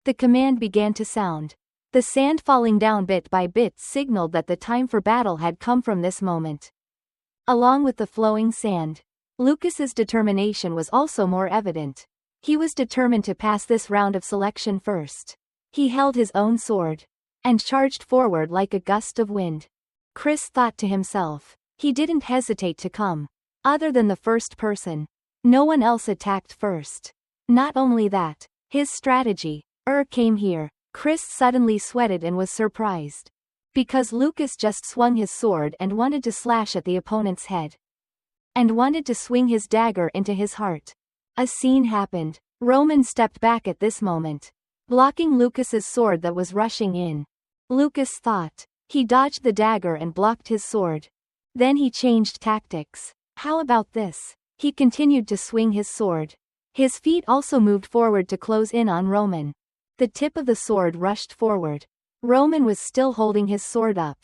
The command began to sound. The sand falling down bit by bit signaled that the time for battle had come from this moment. Along with the flowing sand, Lucas's determination was also more evident. He was determined to pass this round of selection first. He held his own sword and charged forward like a gust of wind. Chris thought to himself. He didn't hesitate to come. Other than the first person, no one else attacked first. Not only that, his strategy came here. Chris suddenly sweated and was surprised. Because Lucas just swung his sword and wanted to slash at the opponent's head. And wanted to swing his dagger into his heart. A scene happened. Roman stepped back at this moment, blocking Lucas's sword that was rushing in. Lucas thought. He dodged the dagger and blocked his sword. Then he changed tactics. How about this? He continued to swing his sword. His feet also moved forward to close in on Roman. The tip of the sword rushed forward. Roman was still holding his sword up.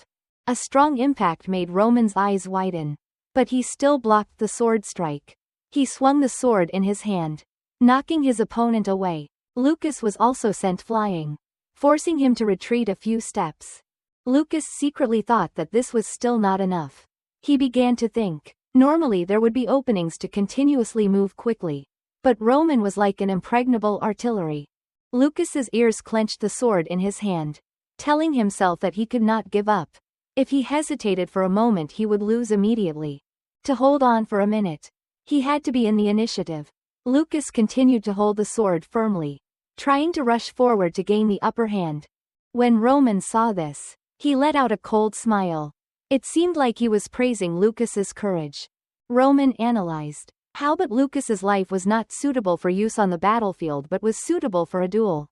A strong impact made Roman's eyes widen. But he still blocked the sword strike. He swung the sword in his hand, knocking his opponent away. Lucas was also sent flying, forcing him to retreat a few steps. Lucas secretly thought that this was still not enough. He began to think. Normally there would be openings to continuously move quickly. But Roman was like an impregnable artillery. Lucas's ears clenched the sword in his hand, telling himself that he could not give up. If he hesitated for a moment he would lose immediately. To hold on for a minute, he had to be in the initiative. Lucas continued to hold the sword firmly, trying to rush forward to gain the upper hand. When Roman saw this, he let out a cold smile. It seemed like he was praising Lucas's courage. Roman analyzed. How but Lucas's life was not suitable for use on the battlefield but was suitable for a duel.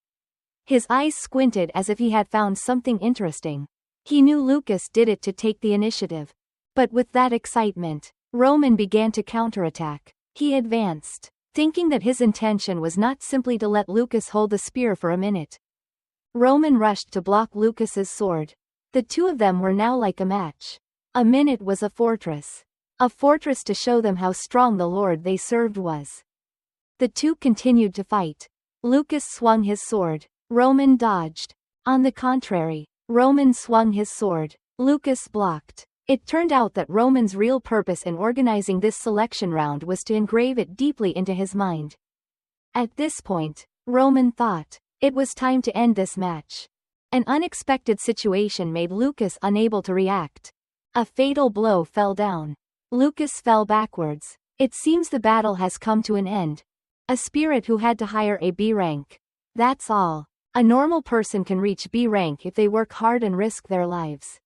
His eyes squinted as if he had found something interesting. He knew Lucas did it to take the initiative. But with that excitement, Roman began to counterattack. He advanced, thinking that his intention was not simply to let Lucas hold the spear for a minute. Roman rushed to block Lucas's sword. The two of them were now like a match. A minute was a fortress. A fortress to show them how strong the lord they served was. The two continued to fight. Lucas swung his sword. Roman dodged. On the contrary, Roman swung his sword. Lucas blocked. It turned out that Roman's real purpose in organizing this selection round was to engrave it deeply into his mind. At this point, Roman thought, it was time to end this match. An unexpected situation made Lucas unable to react. A fatal blow fell down. Lucas fell backwards. It seems the battle has come to an end. A spirit who had to hire a B rank. That's all. A normal person can reach B rank if they work hard and risk their lives.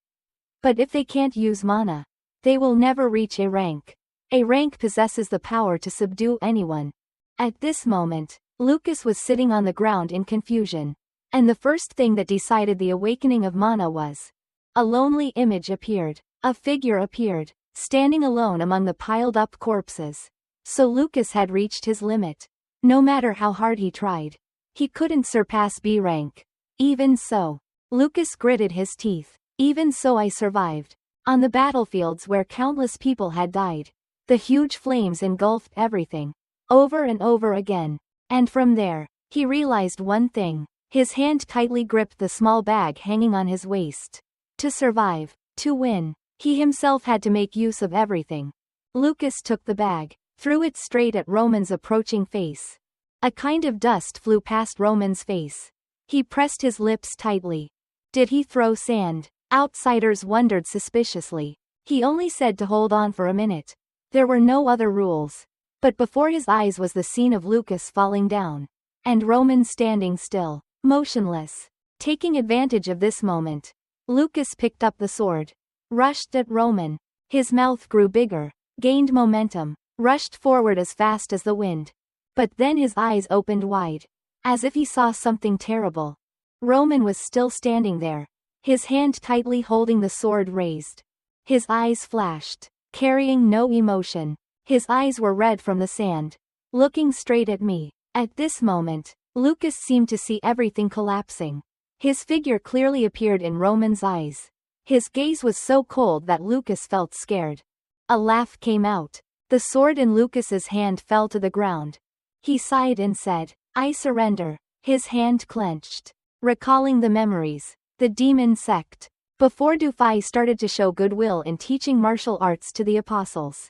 But if they can't use mana, they will never reach a rank. A rank possesses the power to subdue anyone. At this moment, Lucas was sitting on the ground in confusion. And the first thing that decided the awakening of mana was. A lonely image appeared. A figure appeared, standing alone among the piled-up corpses. So Lucas had reached his limit. No matter how hard he tried, he couldn't surpass B rank. Even so, Lucas gritted his teeth. Even so I survived. On the battlefields where countless people had died, the huge flames engulfed everything. Over and over again. And from there, he realized one thing. His hand tightly gripped the small bag hanging on his waist. To survive, to win, he himself had to make use of everything. Lucas took the bag, threw it straight at Roman's approaching face. A kind of dust flew past Roman's face. He pressed his lips tightly. Did he throw sand? Outsiders wondered suspiciously. He only said to hold on for a minute. There were no other rules. But before his eyes was the scene of Lucas falling down. And Roman standing still, motionless. Taking advantage of this moment, Lucas picked up the sword. Rushed at Roman. His mouth grew bigger, gained momentum, rushed forward as fast as the wind. But then his eyes opened wide, as if he saw something terrible. Roman was still standing there, his hand tightly holding the sword raised. His eyes flashed, carrying no emotion. His eyes were red from the sand, looking straight at me. At this moment, Lucas seemed to see everything collapsing. His figure clearly appeared in Roman's eyes. His gaze was so cold that Lucas felt scared. A laugh came out. The sword in Lucas's hand fell to the ground. He sighed and said, I surrender. His hand clenched, recalling the memories. The demon sect. Before Duchy started to show goodwill in teaching martial arts to the apostles,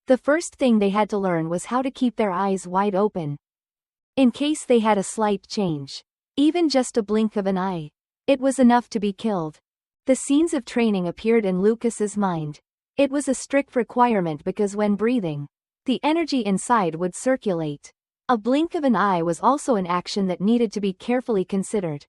the first thing they had to learn was how to keep their eyes wide open, in case they had a slight change. Even just a blink of an eye, it was enough to be killed. The scenes of training appeared in Lucas's mind. It was a strict requirement because when breathing, the energy inside would circulate. A blink of an eye was also an action that needed to be carefully considered.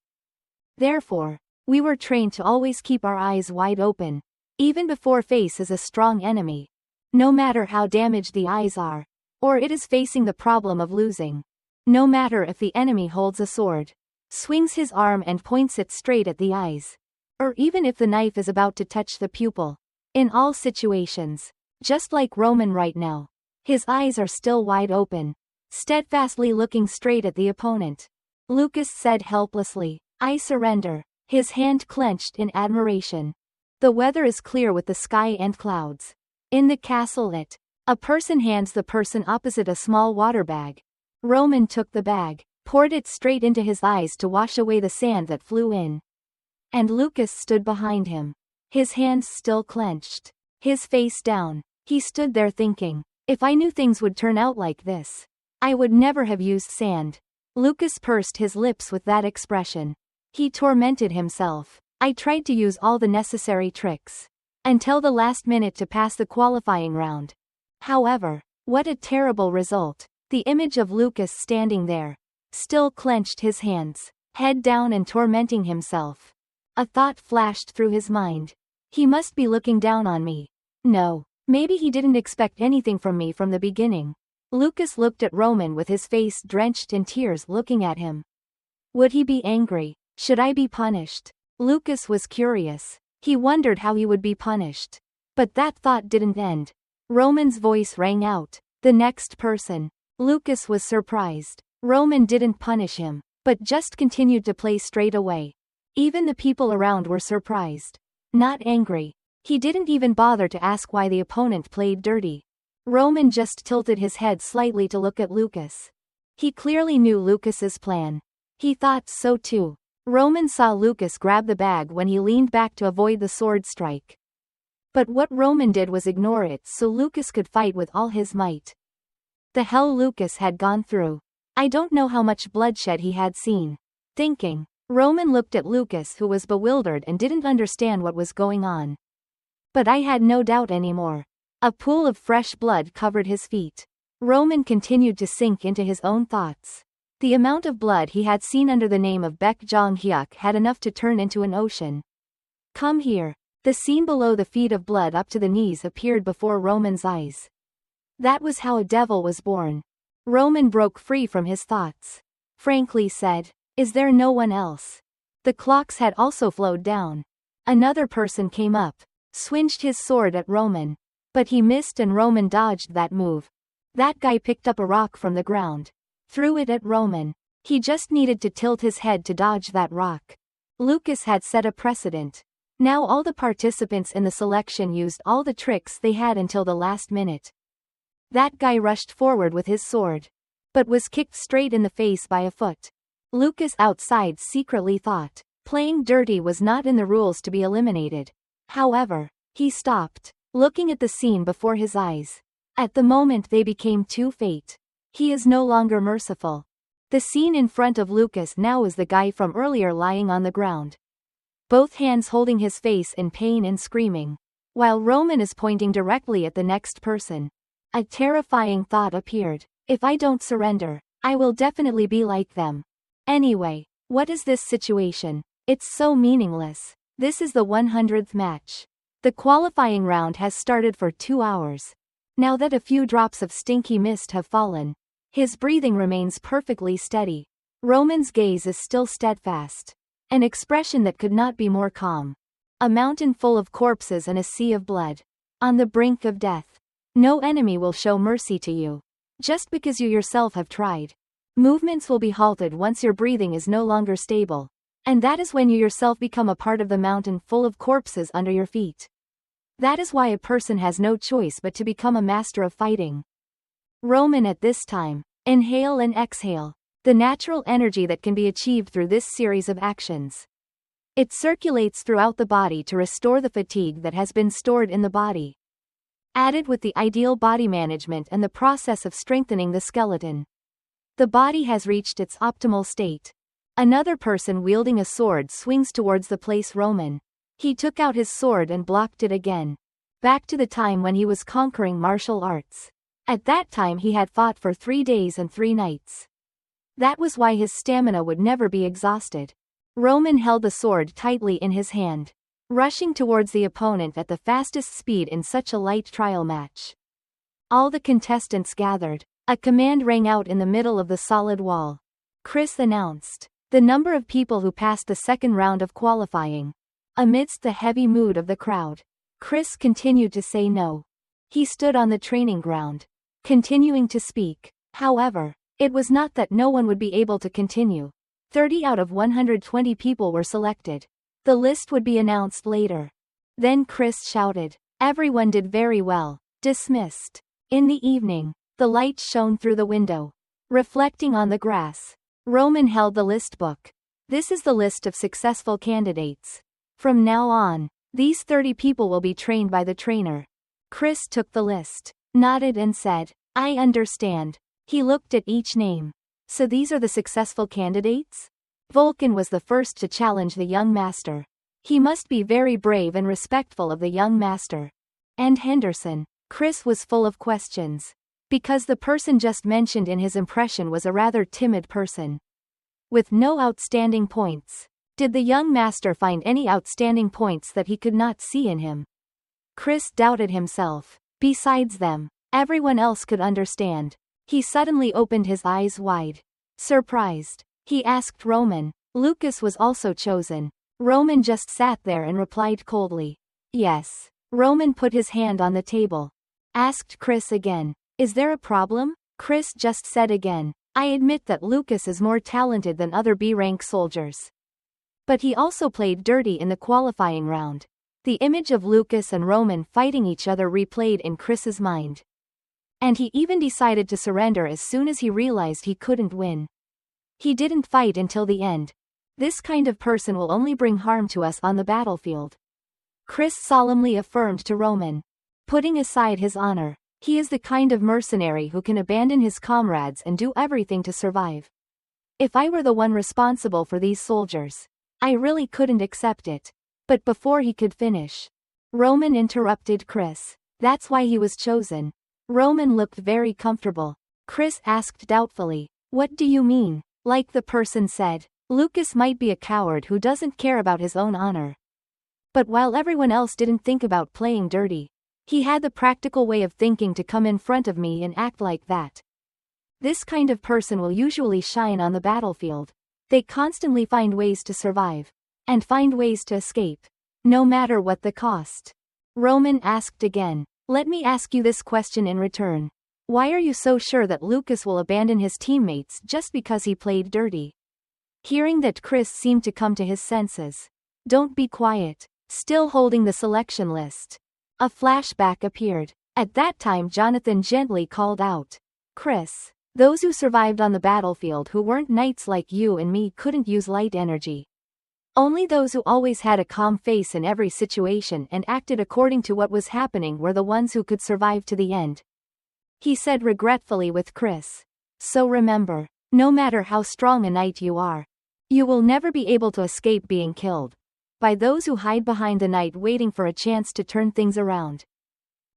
Therefore, we were trained to always keep our eyes wide open, even before face is a strong enemy. No matter how damaged the eyes are, or it is facing the problem of losing. No matter if the enemy holds a sword, swings his arm and points it straight at the eyes, or even if the knife is about to touch the pupil. In all situations, just like Roman right now, his eyes are still wide open, steadfastly looking straight at the opponent. Lucas said helplessly, "I surrender." His hand clenched in admiration. The weather is clear with the sky and clouds. In the castle a person hands the person opposite a small water bag. Roman took the bag, poured it straight into his eyes to wash away the sand that flew in. And Lucas stood behind him, his hands still clenched, his face down. He stood there thinking, if I knew things would turn out like this, I would never have used sand. Lucas pursed his lips with that expression. He tormented himself. I tried to use all the necessary tricks, until the last minute to pass the qualifying round. However, what a terrible result. The image of Lucas standing there, still clenched his hands, head down and tormenting himself. A thought flashed through his mind. He must be looking down on me. No, maybe he didn't expect anything from me from the beginning. Lucas looked at Roman with his face drenched in tears looking at him. Would he be angry? Should I be punished? Lucas was curious. He wondered how he would be punished. But that thought didn't end. Roman's voice rang out. The next person. Lucas was surprised. Roman didn't punish him, but just continued to play straight away. Even the people around were surprised. Not angry. He didn't even bother to ask why the opponent played dirty. Roman just tilted his head slightly to look at Lucas. He clearly knew Lucas's plan. He thought so too. Roman saw Lucas grab the bag when he leaned back to avoid the sword strike. But what Roman did was ignore it so Lucas could fight with all his might. The hell Lucas had gone through. I don't know how much bloodshed he had seen. Thinking, Roman looked at Lucas who was bewildered and didn't understand what was going on. But I had no doubt anymore. A pool of fresh blood covered his feet. Roman continued to sink into his own thoughts. The amount of blood he had seen under the name of Baek Jong-hyuk had enough to turn into an ocean. Come here. The scene below the feet of blood up to the knees appeared before Roman's eyes. That was how a devil was born. Roman broke free from his thoughts. Frankly said, is there no one else? The clocks had also flowed down. Another person came up, swinged his sword at Roman. But he missed and Roman dodged that move. That guy picked up a rock from the ground, threw it at Roman. He just needed to tilt his head to dodge that rock. Lucas had set a precedent. Now all the participants in the selection used all the tricks they had until the last minute. That guy rushed forward with his sword, but was kicked straight in the face by a foot. Lucas outside secretly thought, playing dirty was not in the rules to be eliminated. However, he stopped, looking at the scene before his eyes. At the moment they became two fate. He is no longer merciful. The scene in front of Lucas now is the guy from earlier lying on the ground, both hands holding his face in pain and screaming, while Roman is pointing directly at the next person. A terrifying thought appeared. If I don't surrender, I will definitely be like them. Anyway, what is this situation? It's so meaningless. This is the 100th match. The qualifying round has started for 2 hours. Now that a few drops of stinky mist have fallen, his breathing remains perfectly steady. Roman's gaze is still steadfast. An expression that could not be more calm. A mountain full of corpses and a sea of blood. On the brink of death. No enemy will show mercy to you. Just because you yourself have tried. Movements will be halted once your breathing is no longer stable. And that is when you yourself become a part of the mountain full of corpses under your feet. That is why a person has no choice but to become a master of fighting. Roman at this time. Inhale and exhale. the natural energy that can be achieved through this series of actions. It circulates throughout the body to restore the fatigue that has been stored in the body. Added with the ideal body management and the process of strengthening the skeleton, the body has reached its optimal state. Another person wielding a sword swings towards the place Roman. He took out his sword and blocked it again. Back to the time when he was conquering martial arts. At that time he had fought for 3 days and 3 nights. That was why his stamina would never be exhausted. Roman held the sword tightly in his hand, rushing towards the opponent at the fastest speed in such a light trial match. All the contestants gathered. A command rang out in the middle of the solid wall. Chris announced the number of people who passed the second round of qualifying. Amidst the heavy mood of the crowd, Chris continued to say no. He stood on the training ground, continuing to speak. However, it was not that no one would be able to continue. 30 out of 120 people were selected. The list would be announced later. Then Chris shouted, "Everyone did very well. Dismissed." In the evening, the light shone through the window, reflecting on the grass. Roman held the list book. This is the list of successful candidates. From now on, these 30 people will be trained by the trainer. Chris took the list, nodded and said, "I understand." He looked at each name. So these are the successful candidates? Vulcan was the first to challenge the young master. He must be very brave and respectful of the young master. And Henderson. Chris was full of questions. Because the person just mentioned in his impression was a rather timid person. With no outstanding points. Did the young master find any outstanding points that he could not see in him? Chris doubted himself. Besides them, everyone else could understand. He suddenly opened his eyes wide. Surprised, he asked Roman. Lucas was also chosen. Roman just sat there and replied coldly, "Yes." Roman put his hand on the table. Asked Chris again, "Is there a problem?" Chris just said again, "I admit that Lucas is more talented than other B-rank soldiers. But he also played dirty in the qualifying round." The image of Lucas and Roman fighting each other replayed in Chris's mind. And he even decided to surrender as soon as he realized he couldn't win. He didn't fight until the end. This kind of person will only bring harm to us on the battlefield. Chris solemnly affirmed to Roman. Putting aside his honor, he is the kind of mercenary who can abandon his comrades and do everything to survive. If I were the one responsible for these soldiers, I really couldn't accept it. But before he could finish, Roman interrupted Chris. That's why he was chosen. Roman looked very comfortable. Chris asked doubtfully, "What do you mean?" Like the person said, Lucas might be a coward who doesn't care about his own honor. But while everyone else didn't think about playing dirty, he had the practical way of thinking to come in front of me and act like that. This kind of person will usually shine on the battlefield. They constantly find ways to survive. And find ways to escape. No matter what the cost. Roman asked again, "Let me ask you this question in return. Why are you so sure that Lucas will abandon his teammates just because he played dirty?" Hearing that Chris seemed to come to his senses. "Don't be quiet." Still holding the selection list. A flashback appeared. At that time Jonathan gently called out, "Chris, those who survived on the battlefield who weren't knights like you and me couldn't use light energy. Only those who always had a calm face in every situation and acted according to what was happening were the ones who could survive to the end," he said regretfully with Chris. "So remember, no matter how strong a knight you are, you will never be able to escape being killed by those who hide behind the knight waiting for a chance to turn things around."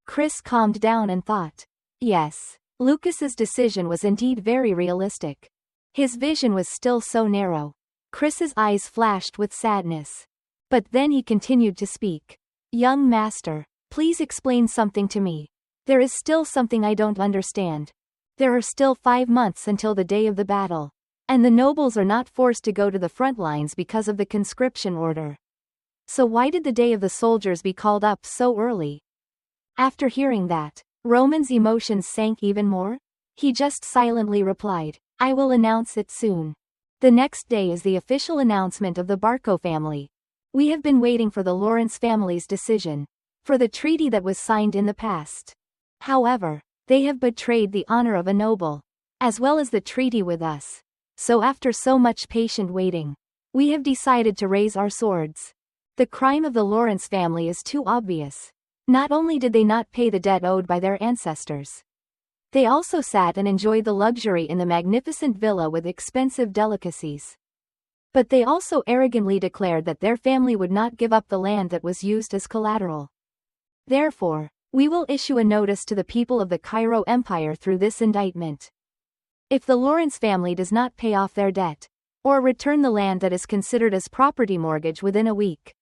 Chris calmed down and thought. Yes, Lucas's decision was indeed very realistic. His vision was still so narrow. Chris's eyes flashed with sadness. But then he continued to speak. "Young master, please explain something to me. There is still something I don't understand. There are still 5 months until the day of the battle. And the nobles are not forced to go to the front lines because of the conscription order. So why did the day of the soldiers be called up so early?" After hearing that, Roman's emotions sank even more. He just silently replied, "I will announce it soon." The next day is the official announcement of the Barco family. We have been waiting for the Lawrence family's decision. For the treaty that was signed in the past. However, they have betrayed the honor of a noble. As well as the treaty with us. So after so much patient waiting, we have decided to raise our swords. The crime of the Lawrence family is too obvious. Not only did they not pay the debt owed by their ancestors, they also sat and enjoyed the luxury in the magnificent villa with expensive delicacies. But they also arrogantly declared that their family would not give up the land that was used as collateral. Therefore, we will issue a notice to the people of the Cairo Empire through this indictment. If the Lawrence family does not pay off their debt, or return the land that is considered as property mortgage within a week,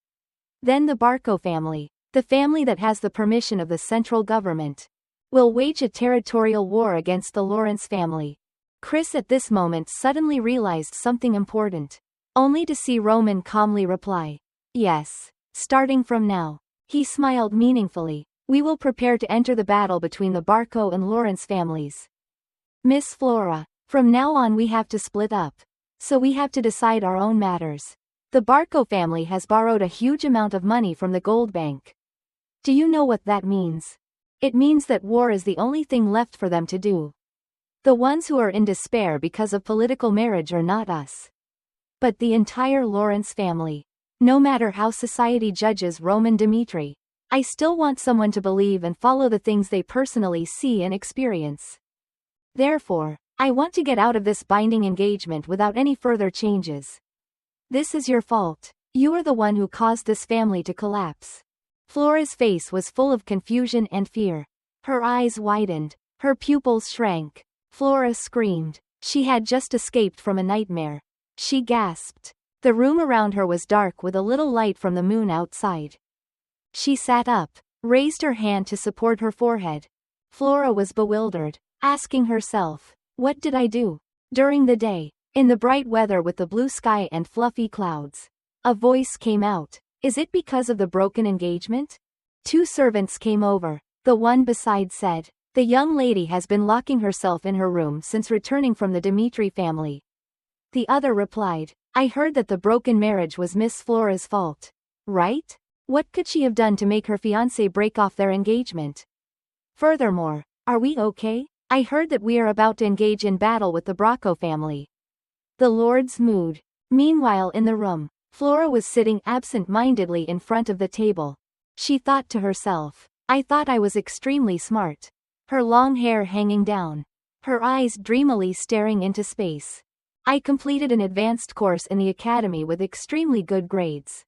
then the Barco family, the family that has the permission of the central government, will wage a territorial war against the Lawrence family. Chris at this moment suddenly realized something important, only to see Roman calmly reply, "Yes, starting from now." He smiled meaningfully. "We will prepare to enter the battle between the Barco and Lawrence families. Miss Flora, from now on we have to split up. So we have to decide our own matters. The Barco family has borrowed a huge amount of money from the gold bank. Do you know what that means? It means that war is the only thing left for them to do. The ones who are in despair because of political marriage are not us, but the entire Lawrence family. No matter how society judges Roman Dimitri, I still want someone to believe and follow the things they personally see and experience. Therefore, I want to get out of this binding engagement without any further changes. This is your fault. You are the one who caused this family to collapse." Flora's face was full of confusion and fear. Her eyes widened. Her pupils shrank. Flora screamed. She had just escaped from a nightmare. She gasped. The room around her was dark with a little light from the moon outside. She sat up, raised her hand to support her forehead. Flora was bewildered, asking herself, "What did I do?" During the day, in the bright weather with the blue sky and fluffy clouds, a voice came out. "Is it because of the broken engagement?" Two servants came over. The one beside said, "The young lady has been locking herself in her room since returning from the Dimitri family." The other replied, "I heard that the broken marriage was Miss Flora's fault. Right? What could she have done to make her fiancé break off their engagement? Furthermore, are we okay? I heard that we are about to engage in battle with the Barco family." The Lord's mood. Meanwhile in the room, Flora was sitting absent-mindedly in front of the table. She thought to herself, "I thought I was extremely smart." Her long hair hanging down, her eyes dreamily staring into space. "I completed an advanced course in the academy with extremely good grades.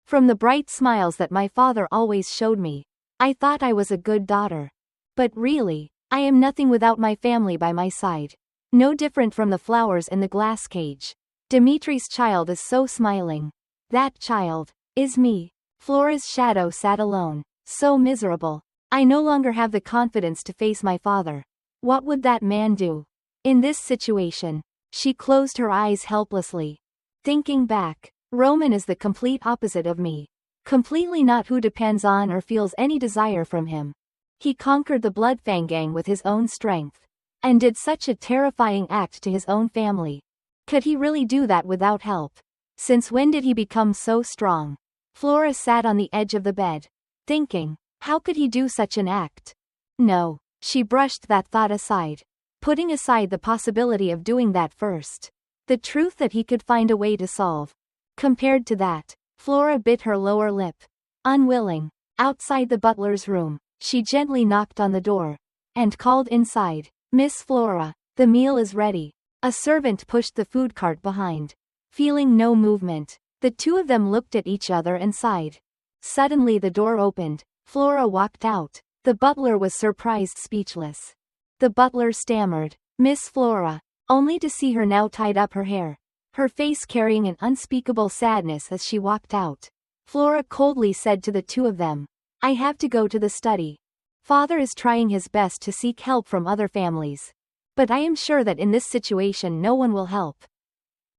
From the bright smiles that my father always showed me, I thought I was a good daughter. But really, I am nothing without my family by my side. No different from the flowers in the glass cage. Dimitri's child is so smiling. That child is me." Flora's shadow sat alone, so miserable. "I no longer have the confidence to face my father. What would that man do?" In this situation, she closed her eyes helplessly. Thinking back, Roman is the complete opposite of me. Completely not who depends on or feels any desire from him. He conquered the Bloodfang gang with his own strength, and did such a terrifying act to his own family. Could he really do that without help? Since when did he become so strong? Flora sat on the edge of the bed, thinking, how could he do such an act? No, she brushed that thought aside, putting aside the possibility of doing that first. The truth that he could find a way to solve. Compared to that, Flora bit her lower lip. Unwilling. Outside the butler's room, she gently knocked on the door, and called inside, "Miss Flora, the meal is ready." A servant pushed the food cart behind. Feeling no movement, the two of them looked at each other and sighed. Suddenly the door opened. Flora walked out. The butler was surprised, speechless. The butler stammered, "Miss Flora," only to see her now tied up her hair, her face carrying an unspeakable sadness as she walked out. Flora coldly said to the two of them, "I have to go to the study. Father is trying his best to seek help from other families, but I am sure that in this situation no one will help."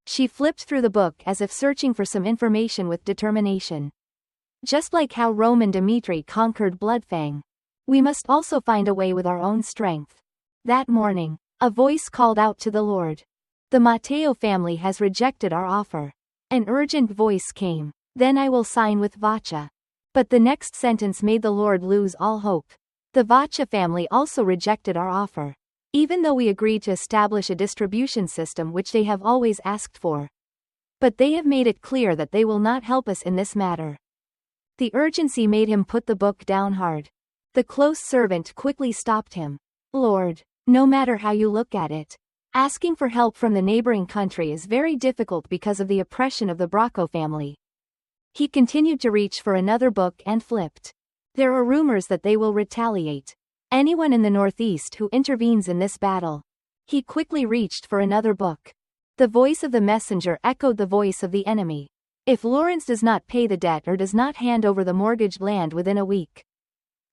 She flipped through the book as if searching for some information with determination. Just like how Roman Dimitri conquered Bloodfang, we must also find a way with our own strength. That morning, a voice called out to the Lord. "The Matteo family has rejected our offer." An urgent voice came, "Then I will sign with Vacha." But the next sentence made the Lord lose all hope. "The Vacha family also rejected our offer." even though we agreed to establish a distribution system which they have always asked for. But they have made it clear that they will not help us in this matter. The urgency made him put the book down hard. The close servant quickly stopped him. Lord, no matter how you look at it, asking for help from the neighboring country is very difficult because of the oppression of the Barco family. He continued to reach for another book and flipped. There are rumors that they will retaliate. Anyone in the northeast who intervenes in this battle. He quickly reached for another book. The voice of the messenger echoed the voice of the enemy. If Lawrence does not pay the debt or does not hand over the mortgaged land within a week,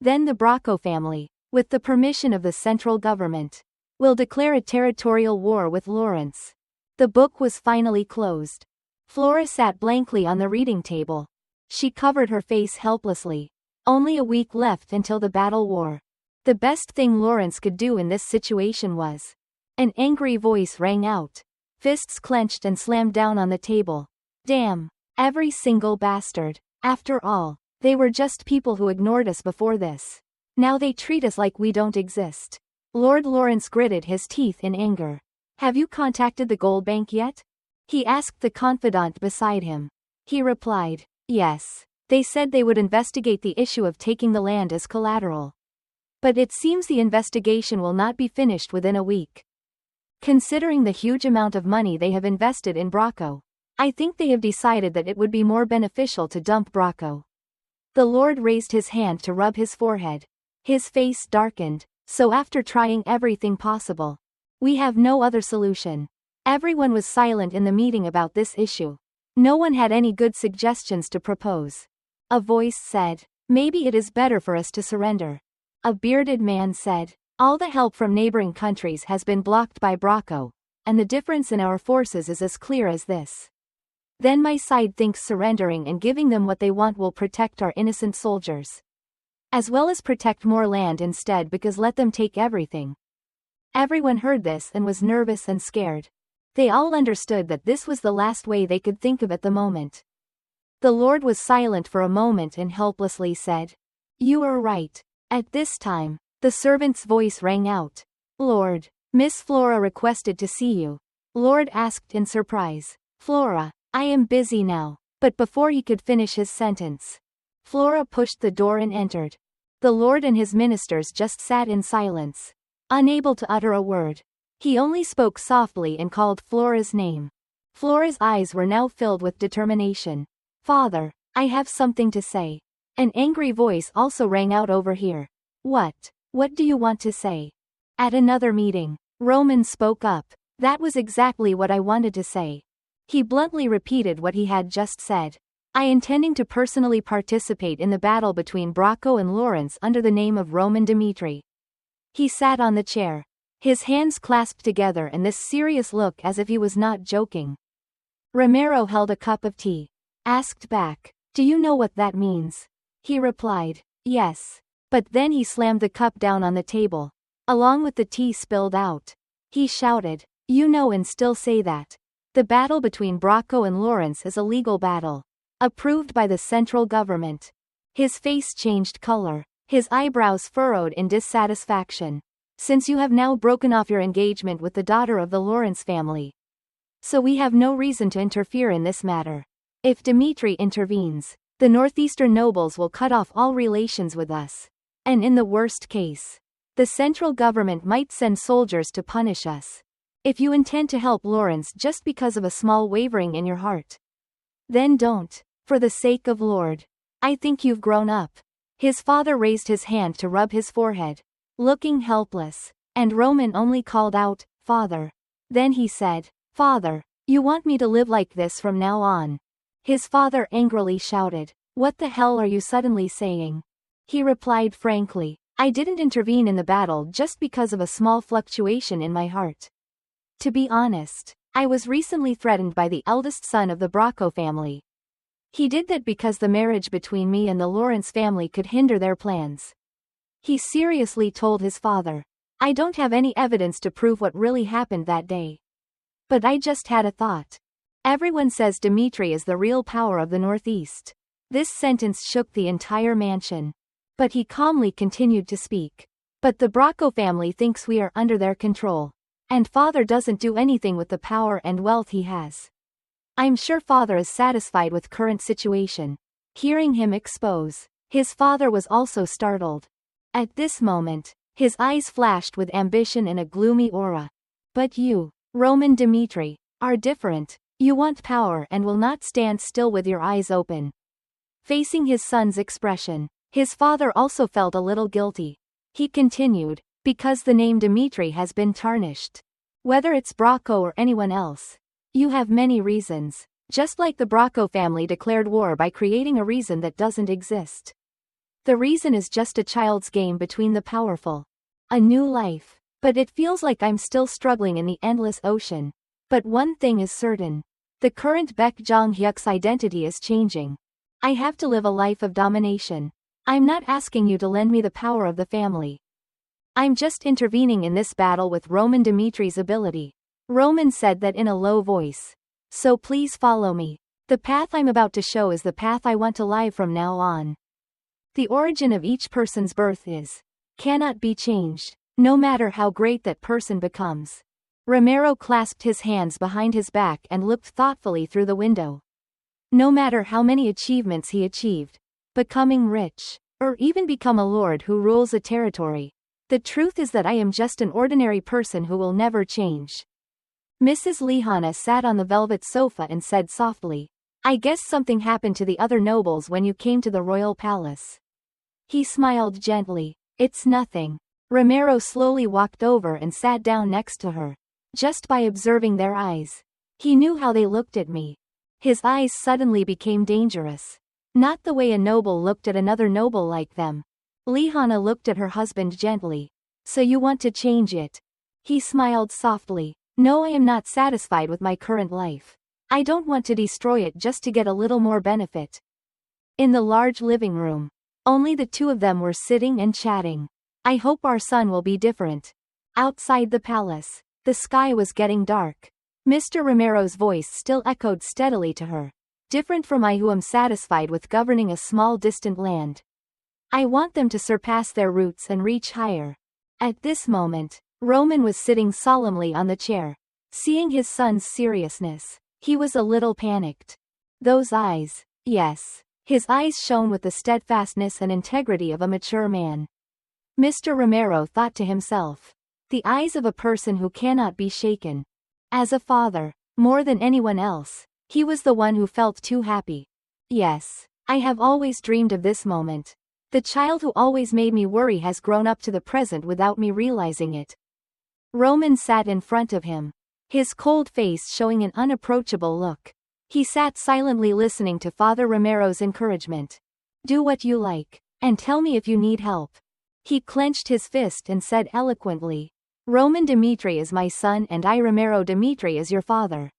then the Barco family, with the permission of the central government, will declare a territorial war with Lawrence. The book was finally closed. Flora sat blankly on the reading table. She covered her face helplessly. Only a week left until the battle war. The best thing Lawrence could do in this situation was. An angry voice rang out. Fists clenched and slammed down on the table. Damn. Every single bastard. After all, they were just people who ignored us before this. Now they treat us like we don't exist. Lord Lawrence gritted his teeth in anger. Have you contacted the gold bank yet? He asked the confidant beside him. He replied, yes. They said they would investigate the issue of taking the land as collateral. But it seems the investigation will not be finished within a week. Considering the huge amount of money they have invested in Barco, I think they have decided that it would be more beneficial to dump Barco. The Lord raised his hand to rub his forehead. His face darkened. So after trying everything possible, we have no other solution. Everyone was silent in the meeting about this issue. No one had any good suggestions to propose. A voice said, maybe it is better for us to surrender. A bearded man said, all the help from neighboring countries has been blocked by Barco, and the difference in our forces is as clear as this. Then my side thinks surrendering and giving them what they want will protect our innocent soldiers. As well as protect more land instead, because let them take everything. Everyone heard this and was nervous and scared. They all understood that this was the last way they could think of at the moment. The Lord was silent for a moment and helplessly said, you are right. At this time, the servant's voice rang out. Lord, Miss Flora requested to see you. Lord asked in surprise. Flora, I am busy now. But before he could finish his sentence, Flora pushed the door and entered. The Lord and his ministers just sat in silence, unable to utter a word. He only spoke softly and called Flora's name. Flora's eyes were now filled with determination. Father, I have something to say. An angry voice also rang out over here. What do you want to say? At another meeting, Roman spoke up. That was exactly what I wanted to say. He bluntly repeated what he had just said. I intending to personally participate in the battle between Barco and Lawrence under the name of Roman Dimitri. He sat on the chair, his hands clasped together and this serious look as if he was not joking. Romero held a cup of tea. Asked back, do you know what that means? He replied, yes. But then he slammed the cup down on the table, along with the tea spilled out. He shouted, you know and still say that. The battle between Barco and Lawrence is a legal battle, approved by the central government. His face changed color, his eyebrows furrowed in dissatisfaction. Since you have now broken off your engagement with the daughter of the Lawrence family, so we have no reason to interfere in this matter. If Dimitri intervenes, the northeastern nobles will cut off all relations with us. And in the worst case, the central government might send soldiers to punish us. If you intend to help Lawrence just because of a small wavering in your heart, then don't. For the sake of Lord, I think you've grown up. His father raised his hand to rub his forehead, looking helpless, and Roman only called out, Father. Then he said, Father, you want me to live like this from now on? His father angrily shouted, what the hell are you suddenly saying? He replied frankly, I didn't intervene in the battle just because of a small fluctuation in my heart. To be honest, I was recently threatened by the eldest son of the Barco family. He did that because the marriage between me and the Lawrence family could hinder their plans. He seriously told his father, I don't have any evidence to prove what really happened that day. But I just had a thought. Everyone says Dimitri is the real power of the Northeast. This sentence shook the entire mansion. But he calmly continued to speak. But the Barco family thinks we are under their control. And father doesn't do anything with the power and wealth he has. I'm sure father is satisfied with current situation. Hearing him expose, his father was also startled. At this moment, his eyes flashed with ambition and a gloomy aura. But you, Roman Dimitri, are different. You want power and will not stand still with your eyes open. Facing his son's expression, his father also felt a little guilty. He continued, because the name Dimitri has been tarnished. Whether it's Barco or anyone else. You have many reasons. Just like the Barco family declared war by creating a reason that doesn't exist. The reason is just a child's game between the powerful. A new life. But it feels like I'm still struggling in the endless ocean. But one thing is certain. The current Baek Jong-hyuk's identity is changing. I have to live a life of domination. I'm not asking you to lend me the power of the family. I'm just intervening in this battle with Roman Dimitri's ability. Roman said that in a low voice. So please follow me. The path I'm about to show is the path I want to live from now on. The origin of each person's birth cannot be changed, no matter how great that person becomes. Romero clasped his hands behind his back and looked thoughtfully through the window. No matter how many achievements he achieved, becoming rich, or even become a lord who rules a territory, the truth is that I am just an ordinary person who will never change. Mrs. Lihana sat on the velvet sofa and said softly, I guess something happened to the other nobles when you came to the royal palace. He smiled gently. It's nothing. Romero slowly walked over and sat down next to her. Just by observing their eyes, he knew how they looked at me. His eyes suddenly became dangerous. Not the way a noble looked at another noble like them. Lihana looked at her husband gently. So you want to change it? He smiled softly. No, I am not satisfied with my current life. I don't want to destroy it just to get a little more benefit. In the large living room, only the two of them were sitting and chatting. I hope our son will be different. Outside the palace, the sky was getting dark. Mr. Romero's voice still echoed steadily to her. Different from I who am satisfied with governing a small distant land. I want them to surpass their roots and reach higher. At this moment, Roman was sitting solemnly on the chair. Seeing his son's seriousness, he was a little panicked. Those eyes, yes. His eyes shone with the steadfastness and integrity of a mature man. Mr. Romero thought to himself. The eyes of a person who cannot be shaken. As a father, more than anyone else, he was the one who felt too happy. Yes, I have always dreamed of this moment. The child who always made me worry has grown up to the present without me realizing it. Roman sat in front of him, his cold face showing an unapproachable look. He sat silently listening to Father Romero's encouragement. Do what you like, and tell me if you need help. He clenched his fist and said eloquently. Roman Dimitri is my son and I Romero Dimitri is your father.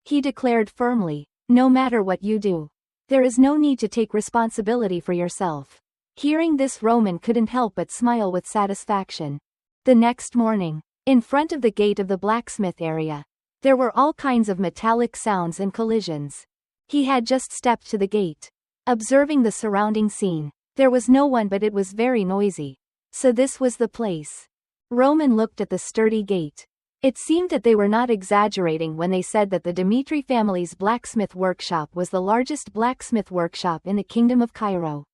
He declared firmly, no matter what you do, there is no need to take responsibility for yourself. Hearing this, Roman couldn't help but smile with satisfaction. The next morning, in front of the gate of the blacksmith area, there were all kinds of metallic sounds and collisions. He had just stepped to the gate. Observing the surrounding scene, there was no one but it was very noisy. So this was the place. Roman looked at the sturdy gate. It seemed that they were not exaggerating when they said that the Dimitri family's blacksmith workshop was the largest blacksmith workshop in the Kingdom of Cairo.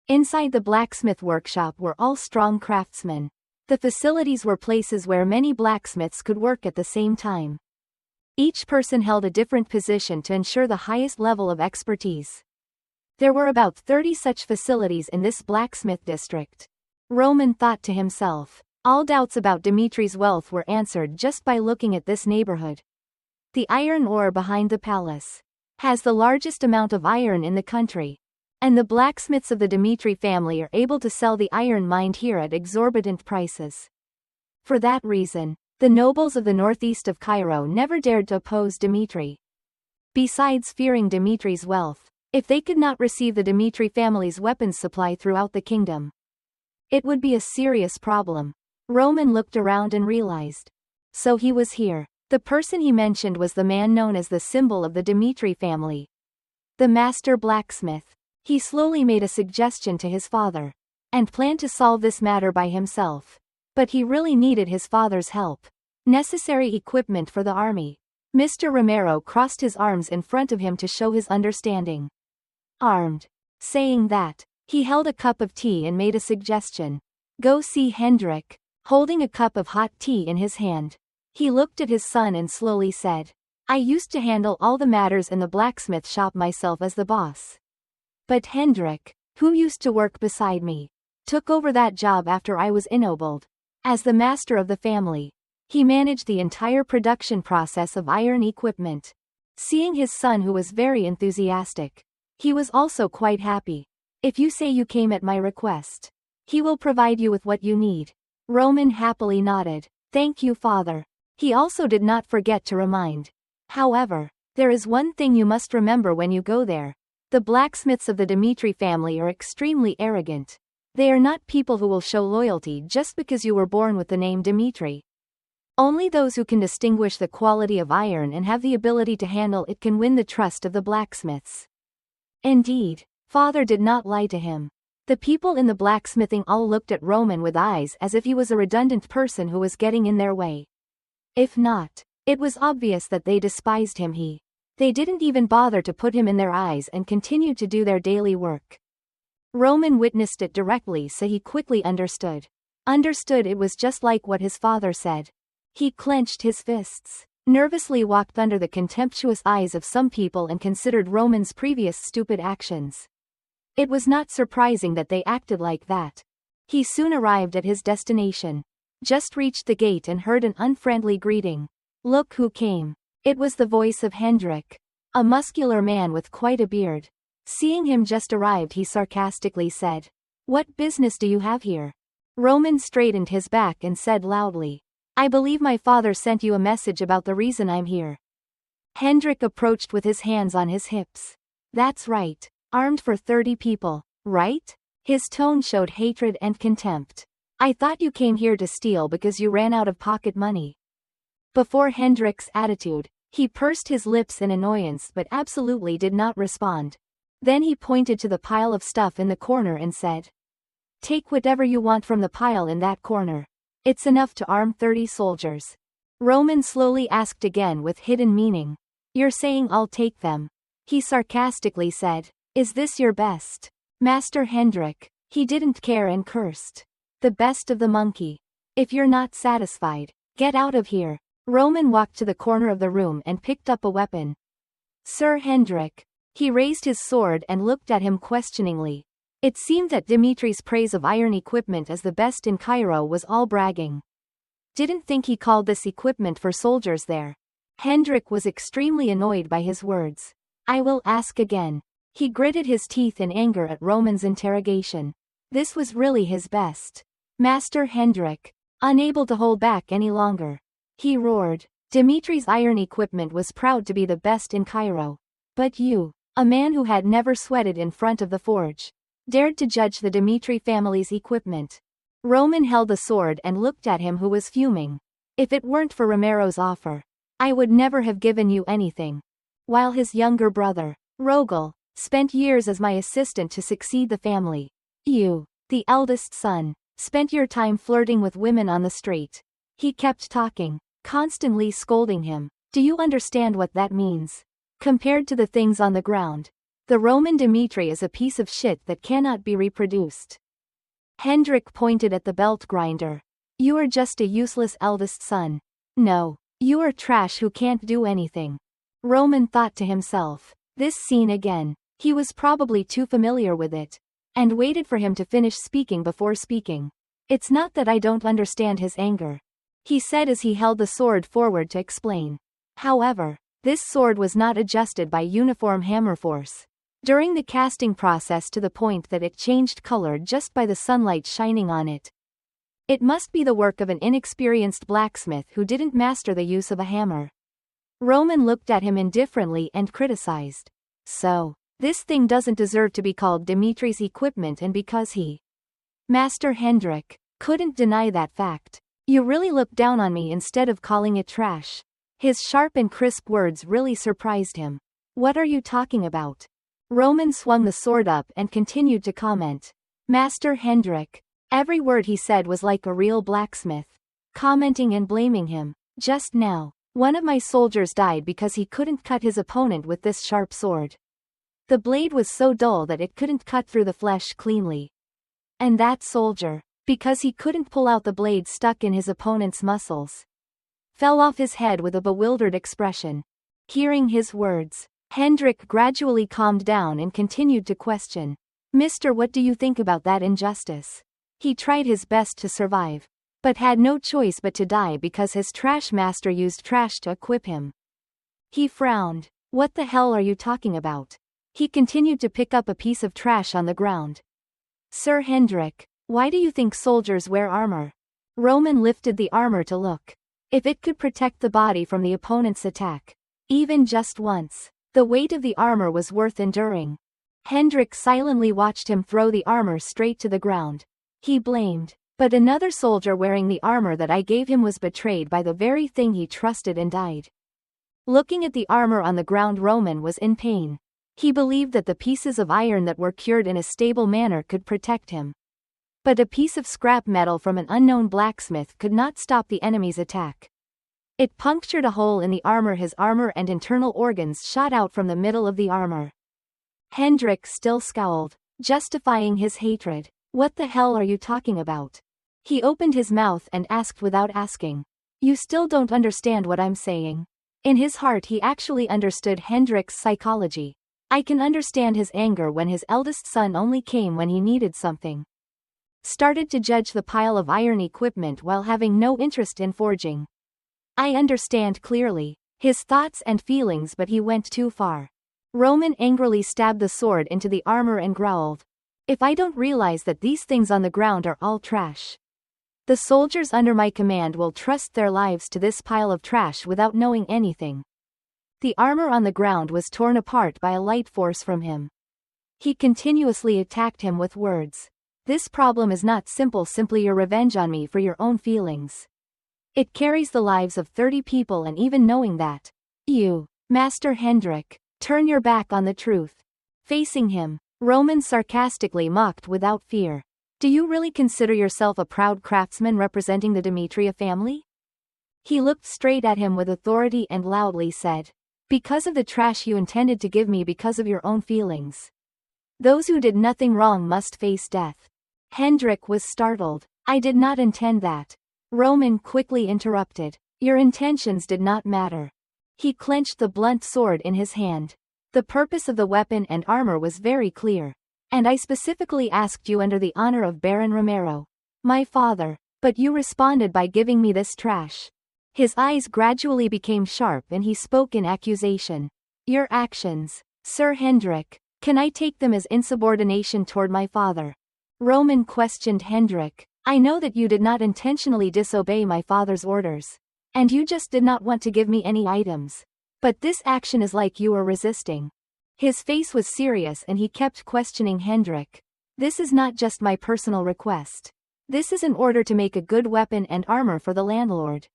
Inside the blacksmith workshop were all strong craftsmen. The facilities were places where many blacksmiths could work at the same time. Each person held a different position to ensure the highest level of expertise. There were about 30 such facilities in this blacksmith district. Roman thought to himself, all doubts about Dimitri's wealth were answered just by looking at this neighborhood. The iron ore behind the palace has the largest amount of iron in the country. And the blacksmiths of the Dimitri family are able to sell the iron mined here at exorbitant prices. For that reason, the nobles of the northeast of Cairo never dared to oppose Dimitri. Besides fearing Dimitri's wealth, if they could not receive the Dimitri family's weapons supply throughout the kingdom, it would be a serious problem. Roman looked around and realized. So he was here. The person he mentioned was the man known as the symbol of the Dimitri family. The master blacksmith. He slowly made a suggestion to his father. and planned to solve this matter by himself. But he really needed his father's help. Necessary equipment for the army. Mr. Romero crossed his arms in front of him to show his understanding. Armed. Saying that, he held a cup of tea and made a suggestion. Go see Hendrik. Holding a cup of hot tea in his hand, he looked at his son and slowly said, I used to handle all the matters in the blacksmith shop myself as the boss. But Hendrik, who used to work beside me, took over that job after I was ennobled. As the master of the family, he managed the entire production process of iron equipment. Seeing his son, who was very enthusiastic, he was also quite happy. If you say you came at my request, he will provide you with what you need. Roman happily nodded. Thank you, father. He also did not forget to remind. However, there is one thing you must remember when you go there. The blacksmiths of the Dimitri family are extremely arrogant. They are not people who will show loyalty just because you were born with the name Dimitri. Only those who can distinguish the quality of iron and have the ability to handle it can win the trust of the blacksmiths. Indeed, father did not lie to him. The people in the blacksmithing all looked at Roman with eyes as if he was a redundant person who was getting in their way. If not, it was obvious that they despised him. They didn't even bother to put him in their eyes and continued to do their daily work. Roman witnessed it directly, so he quickly understood. It was just like what his father said. He clenched his fists, nervously walked under the contemptuous eyes of some people and considered Roman's previous stupid actions. It was not surprising that they acted like that. He soon arrived at his destination. Just reached the gate and heard an unfriendly greeting. Look who came. It was the voice of Hendrik, a muscular man with quite a beard. Seeing him just arrived, he sarcastically said, What business do you have here? Roman straightened his back and said loudly, I believe my father sent you a message about the reason I'm here. Hendrik approached with his hands on his hips. That's right. Armed for 30 people, right? His tone showed hatred and contempt. I thought you came here to steal because you ran out of pocket money. Before Hendrik's attitude, he pursed his lips in annoyance but absolutely did not respond. Then he pointed to the pile of stuff in the corner and said, Take whatever you want from the pile in that corner. It's enough to arm 30 soldiers. Roman slowly asked again with hidden meaning. You're saying I'll take them? He sarcastically said. Is this your best? Master Hendrik. He didn't care and cursed. The best of the monkey. If you're not satisfied, get out of here. Roman walked to the corner of the room and picked up a weapon. Sir Hendrik. He raised his sword and looked at him questioningly. It seemed that Dimitri's praise of iron equipment as the best in Cairo was all bragging. Didn't think he called this equipment for soldiers there. Hendrik was extremely annoyed by his words. I will ask again. He gritted his teeth in anger at Roman's interrogation. This was really his best. Master Hendrik, unable to hold back any longer, he roared. Dimitri's iron equipment was proud to be the best in Cairo. But you, a man who had never sweated in front of the forge, dared to judge the Dimitri family's equipment. Roman held the sword and looked at him, who was fuming. If it weren't for Romero's offer, I would never have given you anything. While his younger brother, Rogel, spent years as my assistant to succeed the family, you, the eldest son, spent your time flirting with women on the street. He kept talking, constantly scolding him. Do you understand what that means? Compared to the things on the ground, the Roman Dimitri is a piece of shit that cannot be reproduced. Hendrik pointed at the belt grinder. You are just a useless eldest son. No, you are trash who can't do anything. Roman thought to himself. This scene again. He was probably too familiar with it, and waited for him to finish speaking before speaking. It's not that I don't understand his anger, he said as he held the sword forward to explain. However, this sword was not adjusted by uniform hammer force during the casting process to the point that it changed color just by the sunlight shining on it. It must be the work of an inexperienced blacksmith who didn't master the use of a hammer. Roman looked at him indifferently and criticized. So, this thing doesn't deserve to be called Dimitri's equipment, and because he, Master Hendrik, couldn't deny that fact. You really look down on me instead of calling it trash. His sharp and crisp words really surprised him. What are you talking about? Roman swung the sword up and continued to comment. Master Hendrik. Every word he said was like a real blacksmith. Commenting and blaming him. Just now, one of my soldiers died because he couldn't cut his opponent with this sharp sword. The blade was so dull that it couldn't cut through the flesh cleanly. And that soldier, because he couldn't pull out the blade stuck in his opponent's muscles, fell off his head with a bewildered expression. Hearing his words, Hendrik gradually calmed down and continued to question. Mister, what do you think about that injustice? He tried his best to survive, but had no choice but to die because his trash master used trash to equip him. He frowned. What the hell are you talking about? He continued to pick up a piece of trash on the ground. Sir Hendrik, why do you think soldiers wear armor? Roman lifted the armor to look. If it could protect the body from the opponent's attack, even just once, the weight of the armor was worth enduring. Hendrik silently watched him throw the armor straight to the ground. He blamed. But another soldier wearing the armor that I gave him was betrayed by the very thing he trusted and died. Looking at the armor on the ground, Roman was in pain. He believed that the pieces of iron that were cured in a stable manner could protect him. But a piece of scrap metal from an unknown blacksmith could not stop the enemy's attack. It punctured a hole in the armor. His armor and internal organs shot out from the middle of the armor. Hendrik still scowled, justifying his hatred. What the hell are you talking about? He opened his mouth and asked without asking. You still don't understand what I'm saying. In his heart he actually understood Hendrik's psychology. I can understand his anger when his eldest son only came when he needed something. Started to judge the pile of iron equipment while having no interest in forging. I understand clearly his thoughts and feelings, but he went too far. Roman angrily stabbed the sword into the armor and growled. If I don't realize that these things on the ground are all trash, the soldiers under my command will trust their lives to this pile of trash without knowing anything. The armor on the ground was torn apart by a light force from him. He continuously attacked him with words. This problem is not simple, simply your revenge on me for your own feelings. It carries the lives of 30 people, and even knowing that, you, Master Hendrik, turn your back on the truth. Facing him, Roman sarcastically mocked without fear. Do you really consider yourself a proud craftsman representing the Dimitri family? He looked straight at him with authority and loudly said, because of the trash you intended to give me, because of your own feelings. Those who did nothing wrong must face death. Hendrik was startled. I did not intend that. Roman quickly interrupted. Your intentions did not matter. He clenched the blunt sword in his hand. The purpose of the weapon and armor was very clear. And I specifically asked you under the honor of Baron Romero, my father, but you responded by giving me this trash. His eyes gradually became sharp and he spoke in accusation. Your actions, Sir Hendrik, can I take them as insubordination toward my father? Roman questioned Hendrik. I know that you did not intentionally disobey my father's orders. And you just did not want to give me any items. But this action is like you were resisting. His face was serious and he kept questioning Hendrik. This is not just my personal request. This is an order to make a good weapon and armor for the landlord.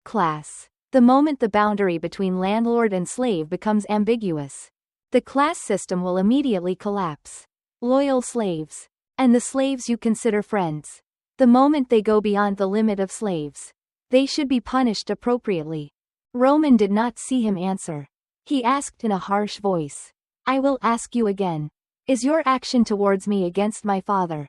Class. The moment the boundary between landlord and slave becomes ambiguous, the class system will immediately collapse. Loyal slaves. And the slaves you consider friends. The moment they go beyond the limit of slaves, they should be punished appropriately. Roman did not see him answer. He asked in a harsh voice. I will ask you again. Is your action towards me against my father?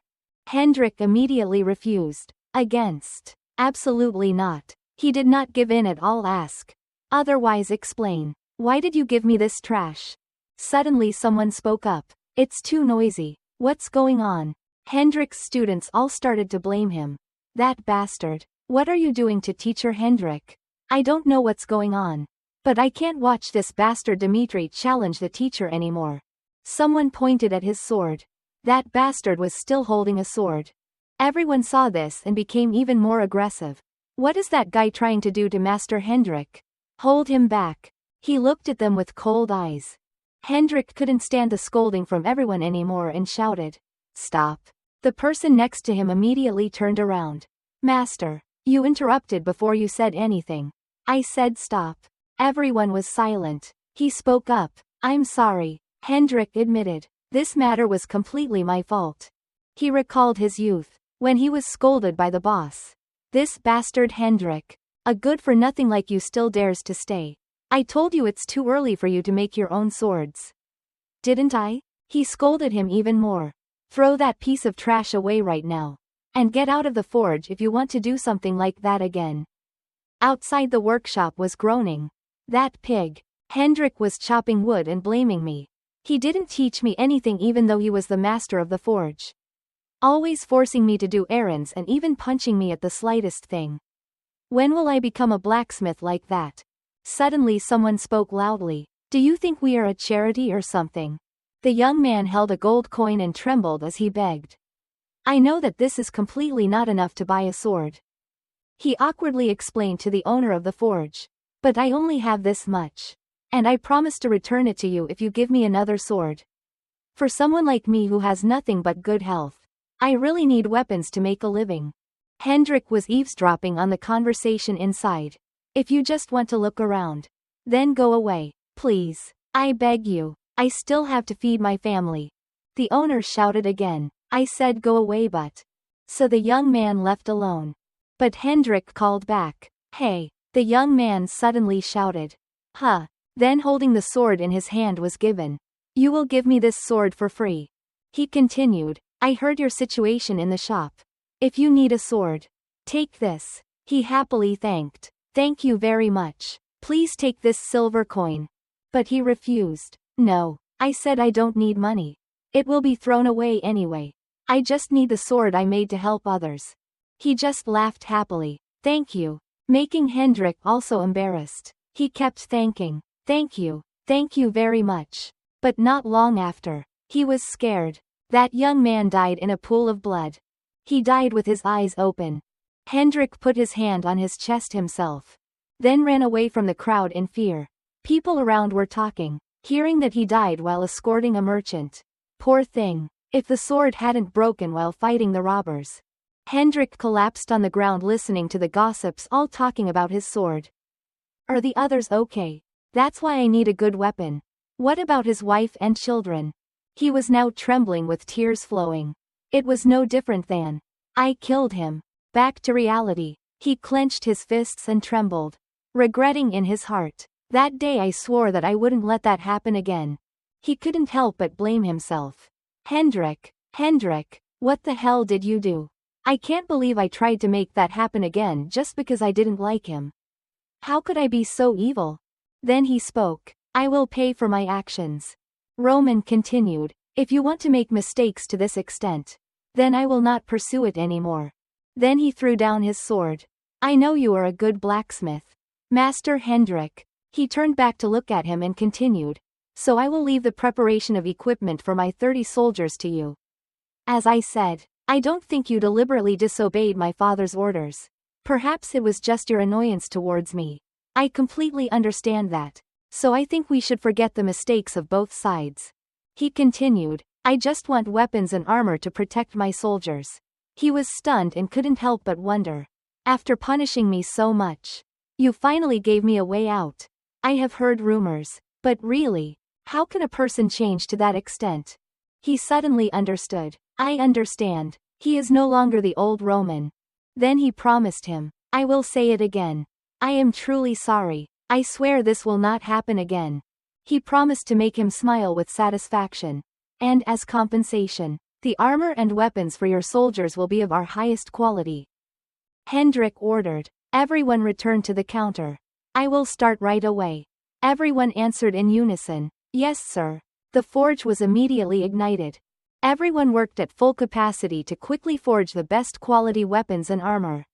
Hendrik immediately refused. Against? Absolutely not. He did not give in at all. Ask. Otherwise explain. Why did you give me this trash? Suddenly someone spoke up. It's too noisy. What's going on? Hendrik's students all started to blame him. That bastard. What are you doing to teacher Hendrik? I don't know what's going on. But I can't watch this bastard Dimitri challenge the teacher anymore. Someone pointed at his sword. That bastard was still holding a sword. Everyone saw this and became even more aggressive. What is that guy trying to do to Master Hendrik? Hold him back. He looked at them with cold eyes. Hendrik couldn't stand the scolding from everyone anymore and shouted, Stop. The person next to him immediately turned around. Master, you interrupted before you said anything. I said stop. Everyone was silent. He spoke up. I'm sorry. Hendrik admitted. This matter was completely my fault. He recalled his youth, when he was scolded by the boss. This bastard Hendrik. A good-for-nothing like you still dares to stay. I told you it's too early for you to make your own swords. Didn't I? He scolded him even more. Throw that piece of trash away right now. And get out of the forge if you want to do something like that again. Outside the workshop was groaning. That pig. Hendrik was chopping wood and blaming me. He didn't teach me anything even though he was the master of the forge. Always forcing me to do errands and even punching me at the slightest thing. When will I become a blacksmith like that? Suddenly someone spoke loudly. Do you think we are a charity or something? The young man held a gold coin and trembled as he begged. I know that this is completely not enough to buy a sword. He awkwardly explained to the owner of the forge. But I only have this much. And I promise to return it to you if you give me another sword. For someone like me who has nothing but good health, I really need weapons to make a living. Hendrik was eavesdropping on the conversation inside. If you just want to look around, then go away, please. I beg you. I still have to feed my family. The owner shouted again. I said go away but. So the young man left alone. But Hendrik called back. Hey. The young man suddenly shouted. Huh. Then holding the sword in his hand was given. You will give me this sword for free. He continued. I heard your situation in the shop. If you need a sword, take this. He happily thanked. Thank you very much. Please take this silver coin. But he refused. No. I said I don't need money. It will be thrown away anyway. I just need the sword I made to help others. He just laughed happily. Thank you. Making Hendrik also embarrassed. He kept thanking. Thank you very much. But not long after, he was scared. That young man died in a pool of blood. He died with his eyes open. Hendrik put his hand on his chest himself. Then ran away from the crowd in fear. People around were talking, hearing that he died while escorting a merchant. Poor thing. If the sword hadn't broken while fighting the robbers. Hendrik collapsed on the ground listening to the gossips all talking about his sword. Are the others okay? That's why I need a good weapon. What about his wife and children? He was now trembling with tears flowing. It was no different than. I killed him. Back to reality. He clenched his fists and trembled. Regretting in his heart. That day I swore that I wouldn't let that happen again. He couldn't help but blame himself. Hendrik, what the hell did you do? I can't believe I tried to make that happen again just because I didn't like him. How could I be so evil? Then he spoke. I will pay for my actions. Roman continued. If you want to make mistakes to this extent, then I will not pursue it anymore. Then he threw down his sword. I know you are a good blacksmith. Master Hendrik. He turned back to look at him and continued. So I will leave the preparation of equipment for my 30 soldiers to you. As I said, I don't think you deliberately disobeyed my father's orders. Perhaps it was just your annoyance towards me. I completely understand that. So I think we should forget the mistakes of both sides. He continued, I just want weapons and armor to protect my soldiers. He was stunned and couldn't help but wonder. After punishing me so much, you finally gave me a way out. I have heard rumors, but really, how can a person change to that extent? He suddenly understood. I understand. He is no longer the old Roman. Then he promised him. I will say it again. I am truly sorry. I swear this will not happen again. He promised to make him smile with satisfaction. And as compensation, the armor and weapons for your soldiers will be of our highest quality. Hendrik ordered. Everyone returned to the counter. I will start right away. Everyone answered in unison. Yes, sir. The forge was immediately ignited. Everyone worked at full capacity to quickly forge the best quality weapons and armor.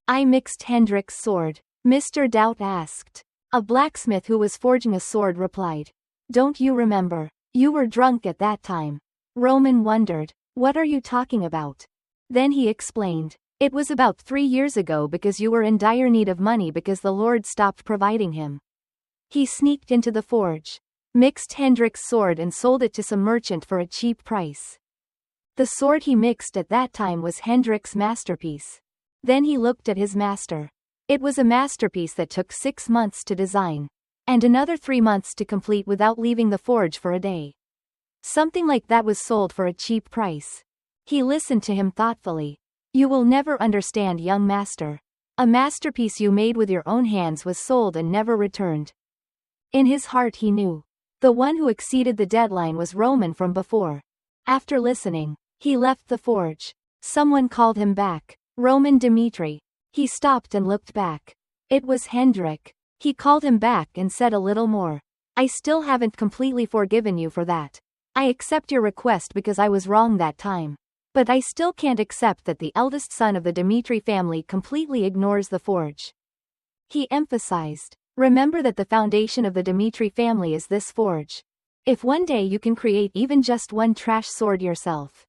I mixed Hendrik's sword. Mr. Doubt asked. A blacksmith who was forging a sword replied. Don't you remember? You were drunk at that time. Roman wondered. What are you talking about? Then he explained. It was about 3 years ago because you were in dire need of money because the Lord stopped providing him. He sneaked into the forge, mixed Hendrik's sword and sold it to some merchant for a cheap price. The sword he mixed at that time was Hendrik's masterpiece. Then he looked at his master. It was a masterpiece that took 6 months to design, and another 3 months to complete without leaving the forge for a day. Something like that was sold for a cheap price. He listened to him thoughtfully. You will never understand, young master. A masterpiece you made with your own hands was sold and never returned. In his heart he knew. The one who exceeded the deadline was Roman from before. After listening, he left the forge. Someone called him back. Roman Dimitri. He stopped and looked back. It was Hendrik. He called him back and said a little more. I still haven't completely forgiven you for that. I accept your request because I was wrong that time. But I still can't accept that the eldest son of the Dimitri family completely ignores the forge. He emphasized. Remember that the foundation of the Dimitri family is this forge. If one day you can create even just one trash sword yourself,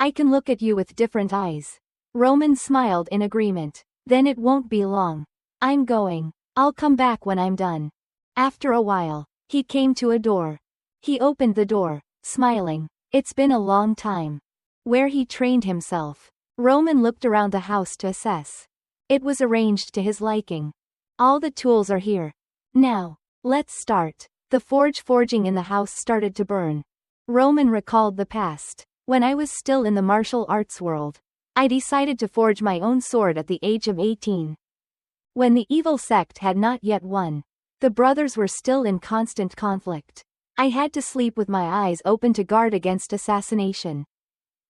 I can look at you with different eyes. Roman smiled in agreement. Then it won't be long. I'm going. I'll come back when I'm done. After a while, he came to a door. He opened the door, smiling. It's been a long time. Where he trained himself. Roman looked around the house to assess. It was arranged to his liking. All the tools are here. Now, let's start. The forging in the house started to burn. Roman recalled the past. When I was still in the martial arts world, I decided to forge my own sword at the age of 18. When the evil sect had not yet won, the brothers were still in constant conflict. I had to sleep with my eyes open to guard against assassination.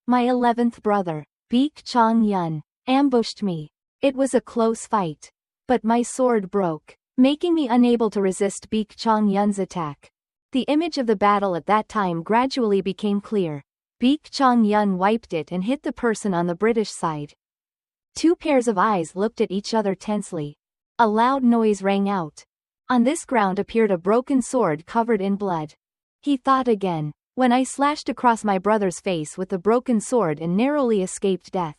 My 11th brother, Baek Chong-yun, ambushed me. It was a close fight. But my sword broke, making me unable to resist Baek Chong-yun's attack. The image of the battle at that time gradually became clear. Baek Chong-yun wiped it and hit the person on the British side. Two pairs of eyes looked at each other tensely. A loud noise rang out. On this ground appeared a broken sword covered in blood. He thought again. When I slashed across my brother's face with the broken sword and narrowly escaped death.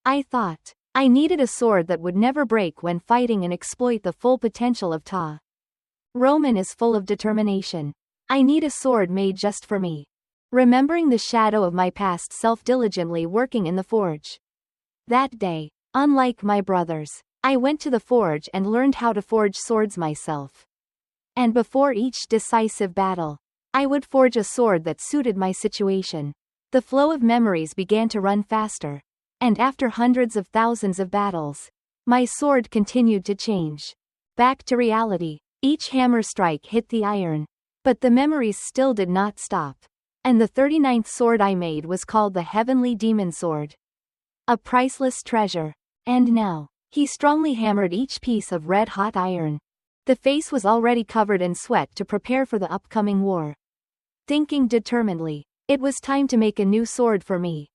I thought. I needed a sword that would never break when fighting and exploit the full potential of Ta. Roman is full of determination. I need a sword made just for me. Remembering the shadow of my past self diligently working in the forge. That day, unlike my brothers, I went to the forge and learned how to forge swords myself. And before each decisive battle, I would forge a sword that suited my situation. The flow of memories began to run faster. And after hundreds of thousands of battles, my sword continued to change. Back to reality. Each hammer strike hit the iron. But the memories still did not stop. And the 39th sword I made was called the Heavenly Demon Sword. A priceless treasure. And now, he strongly hammered each piece of red-hot iron. The face was already covered in sweat to prepare for the upcoming war. Thinking determinedly, it was time to make a new sword for me.